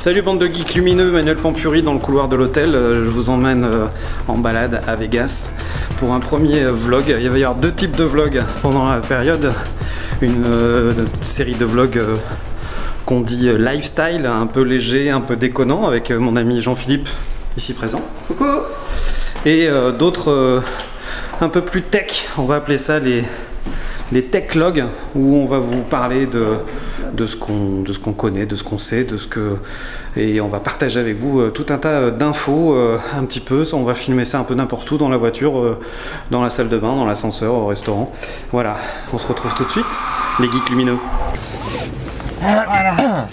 Salut bande de geeks lumineux, Manuel Pampuri dans le couloir de l'hôtel. Je vous emmène en balade à Vegas pour un premier vlog. Il va y avoir deux types de vlogs pendant la période. Une série de vlogs qu'on dit lifestyle, un peu léger, un peu déconnant, avec mon ami Jean-Philippe ici présent. Coucou. Et d'autres un peu plus tech, on va appeler ça les tech logs, où on va vous parler de ce qu'on connaît, de ce qu'on sait, et on va partager avec vous tout un tas d'infos un petit peu. On va filmer ça un peu n'importe où, dans la voiture, dans la salle de bain, dans l'ascenseur, au restaurant. Voilà, on se retrouve tout de suite, les geeks lumineux. Voilà.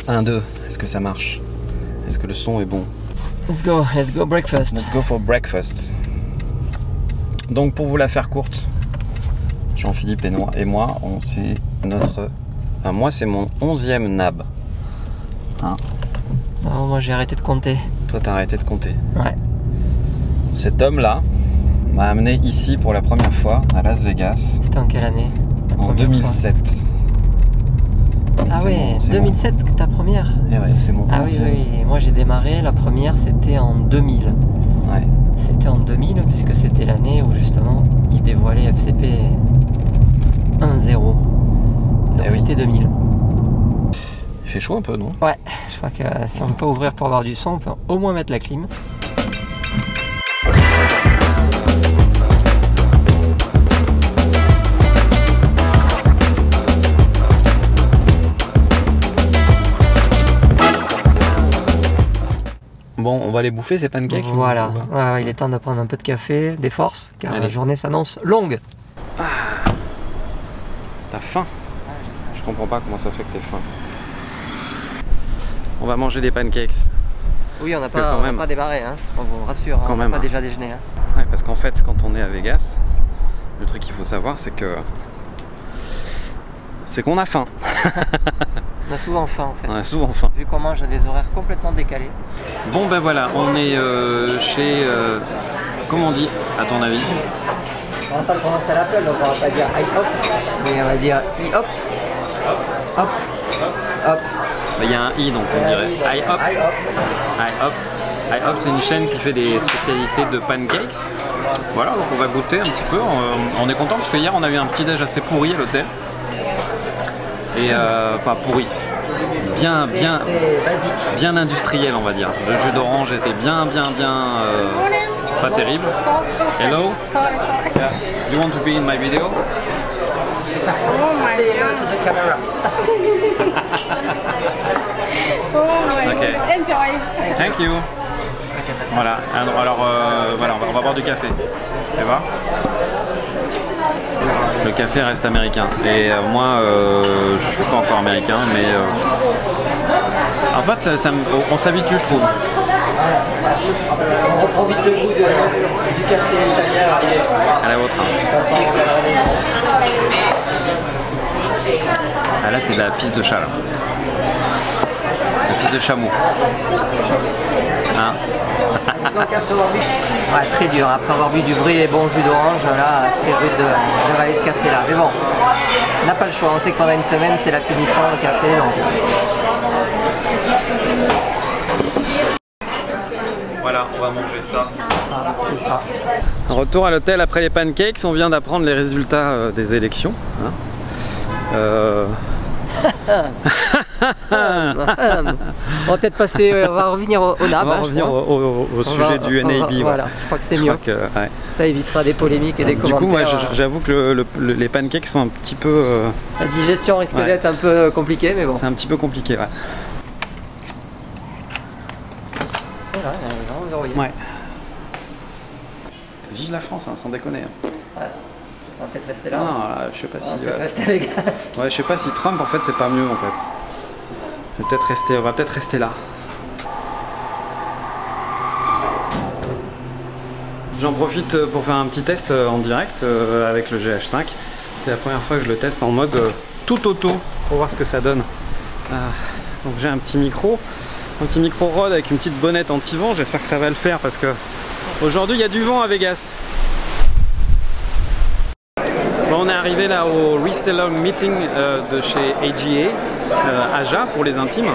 1, 2, est-ce que ça marche? Est-ce que le son est bon? Let's go breakfast. Let's go for breakfast. Donc pour vous la faire courte, Jean-Philippe et moi, c'est notre... Enfin, moi c'est mon 11e nab. Hein? Oh, moi j'ai arrêté de compter. Toi t'as arrêté de compter. Ouais. Cet homme-là m'a amené ici pour la première fois à Las Vegas. C'était en quelle année? En 2007. Ah oui, 2007 ta première? Et ouais, c'est mon 11e. Ah oui, oui, moi j'ai démarré, la première c'était en 2000. Ouais. C'était en 2000 puisque c'était l'année où justement il dévoilait FCP 1.0. Donc c'était 2000. Il fait chaud un peu, non? Ouais, je crois que si on ne peut pas ouvrir pour avoir du son, on peut au moins mettre la clim. Bon, on va aller bouffer ces pancakes. Voilà, ouais, il est temps de prendre un peu de café, des forces, car la journée s'annonce longue. Ah, t'as faim? Je comprends pas comment ça se fait que t'aies faim. On va manger des pancakes. Oui, on n'a pas démarré, hein. On vous rassure, on n'a pas déjà déjeuné. Hein. Ouais, parce qu'en fait, quand on est à Vegas, le truc qu'il faut savoir, c'est qu'on a faim. On a souvent faim en fait. On a souvent faim. Vu qu'on mange à des horaires complètement décalés. Bon ben voilà, on est chez... comment on dit, à ton avis? On va pas le prononcer à l'appel, donc on va pas dire IHOP, mais on va dire IHOP. Hop. Hop. Il y a un I, donc on dirait IHOP. IHOP. IHOP, c'est une chaîne qui fait des spécialités de pancakes. Voilà, donc on va goûter un petit peu. On est content parce que hier on a eu un petit déj assez pourri à l'hôtel. Et pas pourri, bien industriel, on va dire. Le jus d'orange était bien pas terrible. Hello? Yeah. You want to be in my video? Say hello to the camera. Okay. Enjoy. Thank you. Voilà, alors voilà, on va boire du café. Tu vois? Le café reste américain et moi je suis pas encore américain, mais en fait on s'habitue, je trouve. On reprend vite le goût du café italien. À la vôtre. Ah là c'est de la pisse de chat là. La pisse de chameau. Hein? Ouais, très dur, après avoir bu du vrai et bon jus d'orange, là c'est rude de avaler ce café là. Mais bon, on n'a pas le choix, on sait que pendant une semaine c'est la punition le café. Donc... Voilà, on va manger ça. Ça. Retour à l'hôtel après les pancakes, on vient d'apprendre les résultats des élections. Hein. On va peut-être passer, on va revenir au NAB. On va revenir au sujet du NAB. Voilà, je crois que c'est mieux. Ouais. Ça évitera des polémiques et des commentaires. Du coup, moi j'avoue que les pancakes sont un petit peu... La digestion risque d'être un peu compliquée, mais bon. C'est un petit peu compliqué, ouais. Voilà, elle est vraiment verrouillée. Ouais. Vive la France, hein, sans déconner. Hein. Ouais. On va peut-être rester là. Non, je sais pas si... On va peut-être rester à Vegas. Ouais, je sais pas si Trump, en fait, c'est pas mieux, en fait. On va peut-être rester là. J'en profite pour faire un petit test en direct avec le GH5. C'est la première fois que je le teste en mode tout auto pour voir ce que ça donne. Donc j'ai un petit micro Rode avec une petite bonnette anti-vent. J'espère que ça va le faire parce que aujourd'hui il y a du vent à Vegas. Bon, on est arrivé là au reseller meeting de chez AGA. Aja pour les intimes.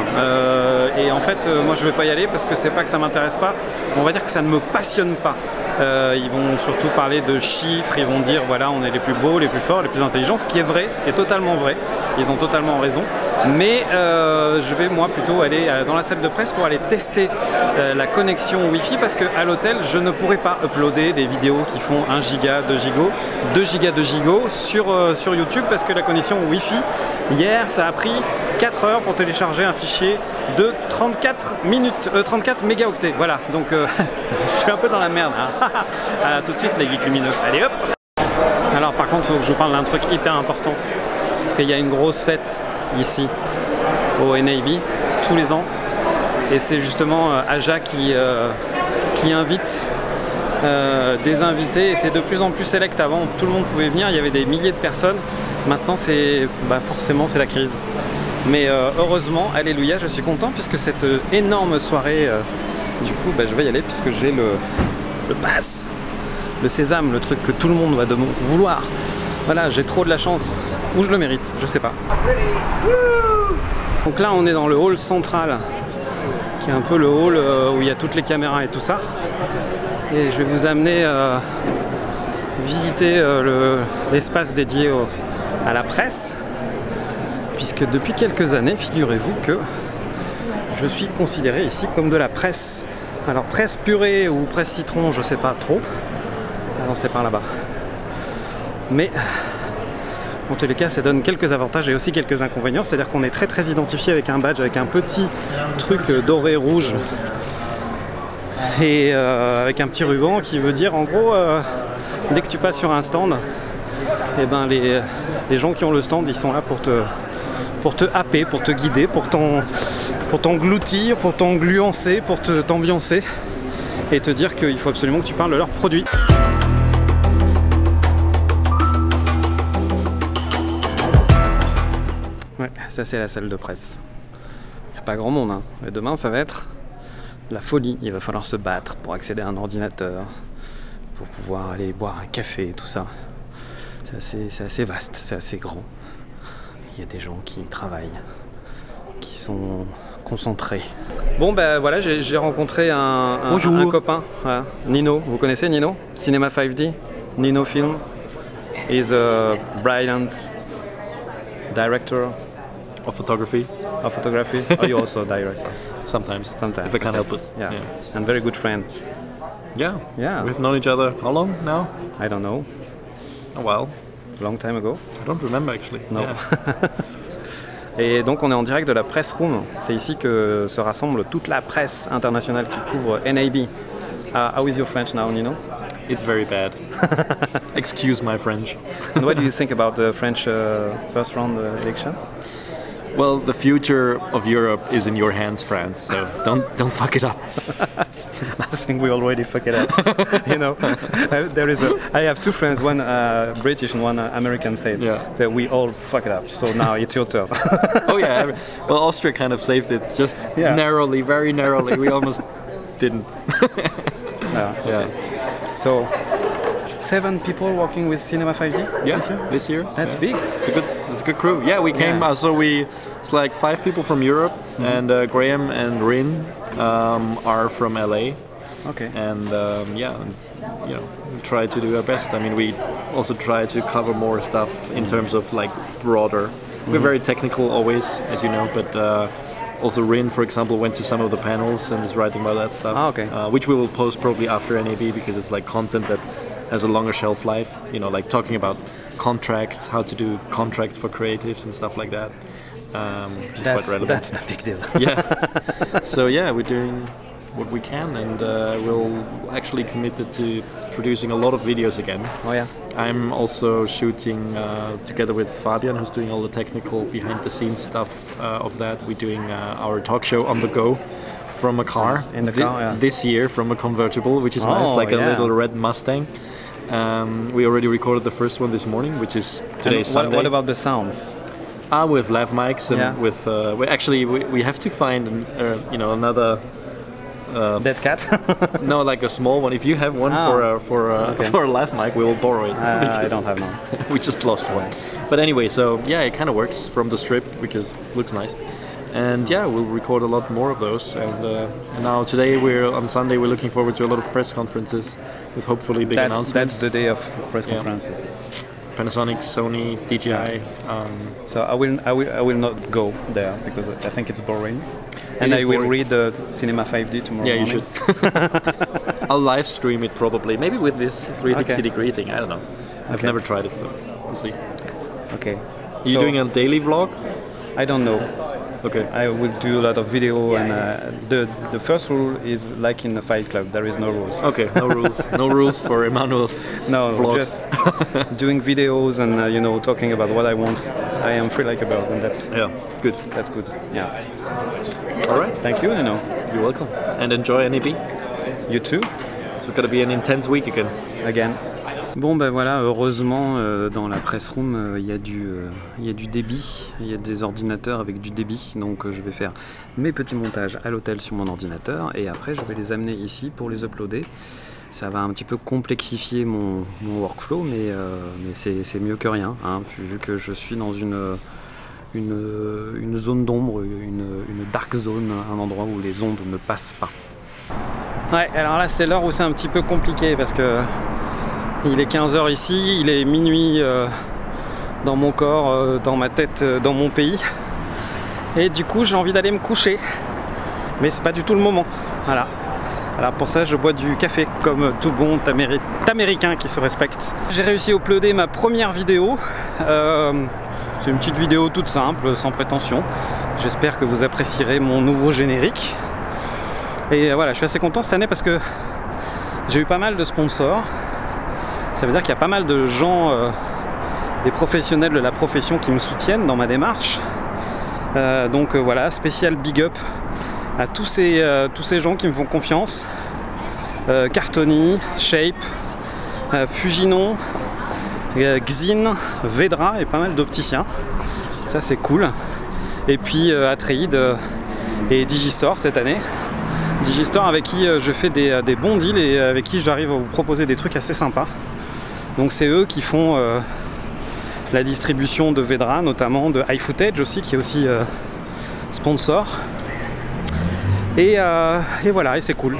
Et en fait, moi je vais pas y aller parce que c'est pas que ça m'intéresse pas. On va dire que ça ne me passionne pas. Ils vont surtout parler de chiffres, ils vont dire voilà on est les plus beaux, les plus forts, les plus intelligents, ce qui est vrai, ce qui est totalement vrai, ils ont totalement raison, mais je vais moi plutôt aller dans la salle de presse pour aller tester la connexion Wi-Fi parce qu'à l'hôtel je ne pourrais pas uploader des vidéos qui font 1 giga, 2 giga, 2 giga sur YouTube parce que la connexion Wi-Fi, hier ça a pris 4 heures pour télécharger un fichier de 34 mégaoctets. Voilà, donc je suis un peu dans la merde. Hein. Tout de suite les geeks lumineux. Allez hop. Alors par contre, il faut que je vous parle d'un truc hyper important. Parce qu'il y a une grosse fête ici au NAB tous les ans. Et c'est justement Aja qui invite des invités. Et c'est de plus en plus select. Avant, tout le monde pouvait venir, il y avait des milliers de personnes. Maintenant, c'est forcément c'est la crise. Mais heureusement, alléluia, je suis content puisque cette énorme soirée, du coup, je vais y aller puisque j'ai le pass, le sésame, le truc que tout le monde va vouloir. Voilà, j'ai trop de la chance. Ou je le mérite, je sais pas. Donc là, on est dans le hall central, qui est un peu le hall où il y a toutes les caméras et tout ça. Et je vais vous amener visiter l'espace dédié à la presse. Puisque depuis quelques années, figurez-vous que je suis considéré ici comme de la presse. Alors presse purée ou presse citron, je sais pas trop. Ah non, c'est par là-bas. Mais en tous les cas, ça donne quelques avantages et aussi quelques inconvénients. C'est-à-dire qu'on est très très identifié avec un badge, avec un petit truc doré rouge et avec un petit ruban qui veut dire en gros, dès que tu passes sur un stand, et ben les gens qui ont le stand, ils sont là pour te happer, pour te guider, pour t'engloutir, pour t'engluancer, pour t'ambiancer et te dire qu'il faut absolument que tu parles de leurs produits. Ouais, ça c'est la salle de presse. Il n'y a pas grand monde, hein. Mais demain ça va être la folie. Il va falloir se battre pour accéder à un ordinateur, pour pouvoir aller boire un café et tout ça. C'est assez vaste, c'est assez grand. Il y a des gens qui travaillent, qui sont concentrés. Bon voilà, j'ai rencontré un copain, voilà. Nino, vous connaissez Nino? Cinema 5D, Nino Film. He's a brilliant director of photography. Of photography. Oh, you also direct? Sometimes. Sometimes. If I can't help it. Yeah. And very good friend. Yeah. Yeah. We've known each other how long now? I don't know. A while. Long time ago. I don't remember actually. No. Yeah. Et donc on est en direct de la Press Room. C'est ici que se rassemble toute la presse internationale qui couvre NAB. How is your French now, Nino? It's very bad. Excuse my French. And what do you think about the French first round election? Well, the future of Europe is in your hands, France. So don't fuck it up. I think we already fuck it up. You know, I have two friends, one British and one American, said that we all fuck it up. So now it's your turn. Oh yeah. Well, Austria kind of saved it, just narrowly, very narrowly. We almost didn't. Yeah. So 7 people working with Cinema 5D this year. That's big. It's a good crew. Yeah, we came. It's like 5 people from Europe, and Graham and Rin are from LA. Okay. And we try to do our best. I mean, we also try to cover more stuff in terms of like broader. We're very technical always, as you know, but also Rin, for example, went to some of the panels and is writing about that stuff. Okay. Which we will post probably after NAB because it's like content that has a longer shelf life. You know, like talking about contracts, how to do contracts for creatives and stuff like that. That's the big deal. Yeah. So yeah, we're doing what we can, and we'll actually committed to producing a lot of videos again. Oh yeah. I'm also shooting together with Fabian, who's doing all the technical behind-the-scenes stuff of that. We're doing our talk show on the go from a car. In the car, yeah. This year from a convertible, which is nice, like a little red Mustang. We already recorded the first one this morning, which is today's Sunday. What about the sound? With lav mics and with we have to find another Dead cat? No, like a small one. If you have one Okay. for a lav mic, we will borrow it. I because don't have none. we just lost one. But anyway, so yeah, it kind of works from the strip because it looks nice. And yeah, we'll record a lot more of those. And now today on Sunday we're looking forward to a lot of press conferences with hopefully big announcements. That's the day of press conferences. Panasonic, Sony, DJI. So I will not go there because I think it's boring. And I will boring. read the Cinema 5D tomorrow. Yeah, you morning. should. I'll live stream it probably. Maybe with this 360 Okay. degree thing. I don't know. I've Okay. never tried it, so we'll see. Okay. Are you doing a daily vlog? I don't know. Okay. I will do a lot of video, and the first rule is like in the Fight Club. There is no rules. Okay, no rules. No rules for Emmanuel's No, vlogs. just doing videos and talking about what I want. I am free like a bird, and that's Yeah, good. That's good. Yeah. All right. Thank you. You're welcome. And enjoy NAB. You too. It's going to be an intense week again. Again. Bon ben voilà, heureusement dans la press room il y a du débit, il y a des ordinateurs avec du débit, donc je vais faire mes petits montages à l'hôtel sur mon ordinateur et après je vais les amener ici pour les uploader. Ça va un petit peu complexifier mon workflow, mais c'est mieux que rien, hein, vu que je suis dans une zone d'ombre, une dark zone, un endroit où les ondes ne passent pas. Ouais, alors là c'est l'heure où c'est un petit peu compliqué parce que il est 15h ici, il est minuit dans mon corps, dans ma tête, dans mon pays. Et du coup j'ai envie d'aller me coucher. Mais c'est pas du tout le moment. Voilà. Alors pour ça je bois du café comme tout bon américain qui se respecte. J'ai réussi à uploader ma première vidéo. C'est une petite vidéo toute simple, sans prétention. J'espère que vous apprécierez mon nouveau générique. Et voilà, je suis assez content cette année parce que j'ai eu pas mal de sponsors. Ça veut dire qu'il y a pas mal de gens, des professionnels de la profession qui me soutiennent dans ma démarche. Donc voilà, spécial big up à tous ces gens qui me font confiance. Cartoni, Shape, Fujinon, Xin, Vedra et pas mal d'opticiens. Ça c'est cool. Et puis Atreid et Digistore cette année. Digistore avec qui je fais des bons deals et avec qui j'arrive à vous proposer des trucs assez sympas. Donc c'est eux qui font la distribution de Vedra, notamment de iFootage aussi, qui est aussi sponsor. Et voilà, et c'est cool.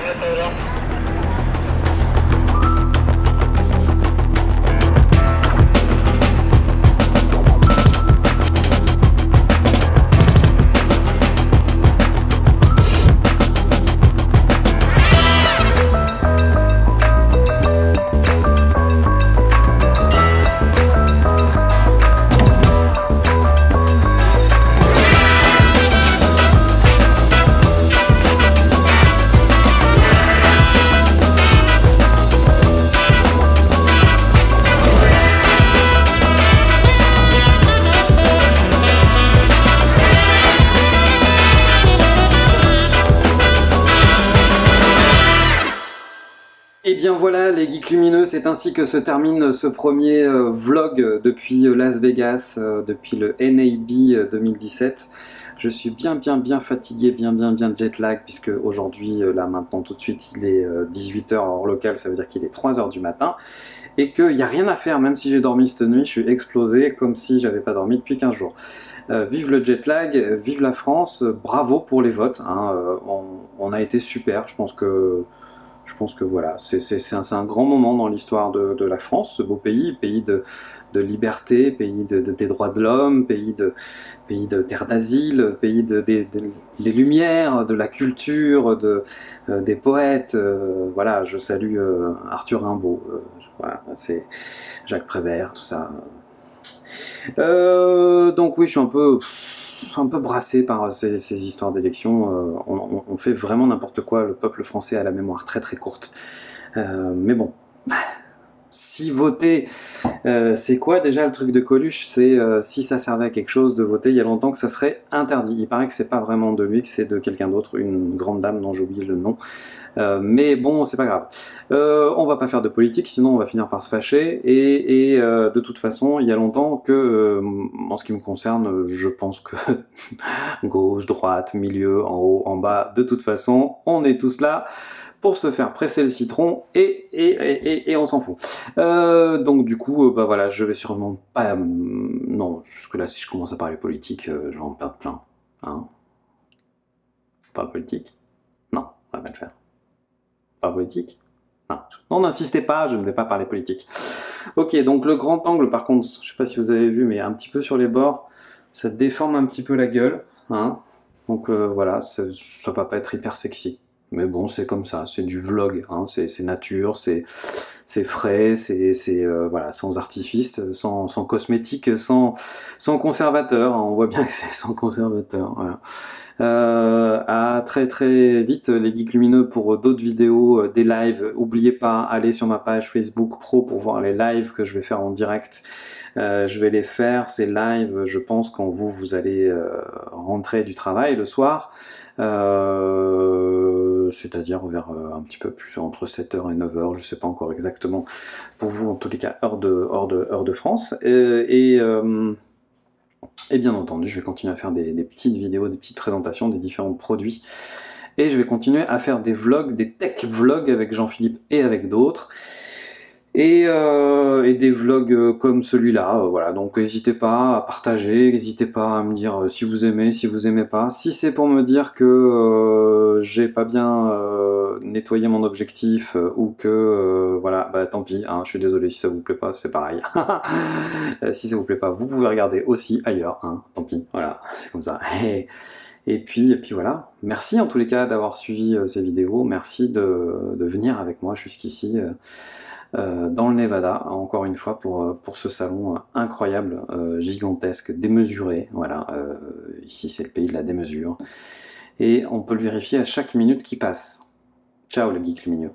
Et bien voilà les geeks lumineux, c'est ainsi que se termine ce premier vlog depuis Las Vegas, depuis le NAB 2017. Je suis bien fatigué, bien jet lag, puisque aujourd'hui, là maintenant tout de suite, il est 18h hors local, ça veut dire qu'il est 3h du matin, et qu'il n'y a rien à faire, même si j'ai dormi cette nuit, je suis explosé comme si j'avais pas dormi depuis 15 jours. Vive le jet lag, vive la France, bravo pour les votes, hein, on a été super, je pense que voilà, c'est un grand moment dans l'histoire de la France, ce beau pays, pays de liberté, pays des droits de l'homme, pays de terre d'asile, pays des lumières, de la culture, des poètes. Voilà, je salue Arthur Rimbaud, voilà, c'est Jacques Prévert, tout ça. Donc oui, je suis un peu brassé par ces histoires d'élections. On fait vraiment n'importe quoi, le peuple français a la mémoire très courte. Mais bon, si voter C'est quoi déjà le truc de Coluche? C'est si ça servait à quelque chose de voter il y a longtemps que ça serait interdit. Il paraît que c'est pas vraiment de lui, que c'est de quelqu'un d'autre, une grande dame dont j'ai oublié le nom. Mais bon, c'est pas grave. On va pas faire de politique, sinon on va finir par se fâcher. Et de toute façon, il y a longtemps que, en ce qui me concerne, je pense que gauche, droite, milieu, en haut, en bas, de toute façon, on est tous là pour se faire presser le citron et on s'en fout. Donc du coup, bah voilà, je vais sûrement pas... non, parce que là, si je commence à parler politique, je vais en perdre plein. Hein? On parle politique? Non, on va pas le faire. Pas politique? Non. Non, n'insistez pas, je ne vais pas parler politique. Ok, donc le grand angle, par contre, je sais pas si vous avez vu, mais un petit peu sur les bords, ça déforme un petit peu la gueule. Hein? Donc voilà, ça va pas être hyper sexy. Mais bon, c'est comme ça, c'est du vlog, hein, c'est nature, c'est frais, c'est voilà, sans artifice, sans cosmétique, sans conservateur, hein, on voit bien que c'est sans conservateur, voilà. À très très vite les Geeks Lumineux pour d'autres vidéos, des lives. N'oubliez pas, allez sur ma page Facebook Pro pour voir les lives que je vais faire en direct. Je vais les faire, ces lives, je pense, quand vous allez rentrer du travail le soir. C'est-à-dire vers un petit peu plus entre 7h et 9h, je sais pas encore exactement pour vous, en tous les cas heure de France. Et bien entendu, je vais continuer à faire des petites vidéos, des petites présentations des différents produits. Et je vais continuer à faire des vlogs, des tech vlogs avec Jean-Philippe et avec d'autres. Et des vlogs comme celui-là, voilà, donc n'hésitez pas à partager, n'hésitez pas à me dire si vous aimez, si vous aimez pas. Si c'est pour me dire que j'ai pas bien nettoyé mon objectif ou que voilà, bah tant pis, hein, je suis désolé si ça vous plaît pas, c'est pareil. Si ça vous plaît pas, vous pouvez regarder aussi ailleurs, hein, tant pis, voilà, c'est comme ça. Et puis voilà, merci en tous les cas d'avoir suivi ces vidéos, merci de venir avec moi jusqu'ici. Dans le Nevada, encore une fois pour ce salon incroyable, gigantesque, démesuré, voilà, ici c'est le pays de la démesure, et on peut le vérifier à chaque minute qui passe. Ciao les geeks lumineux.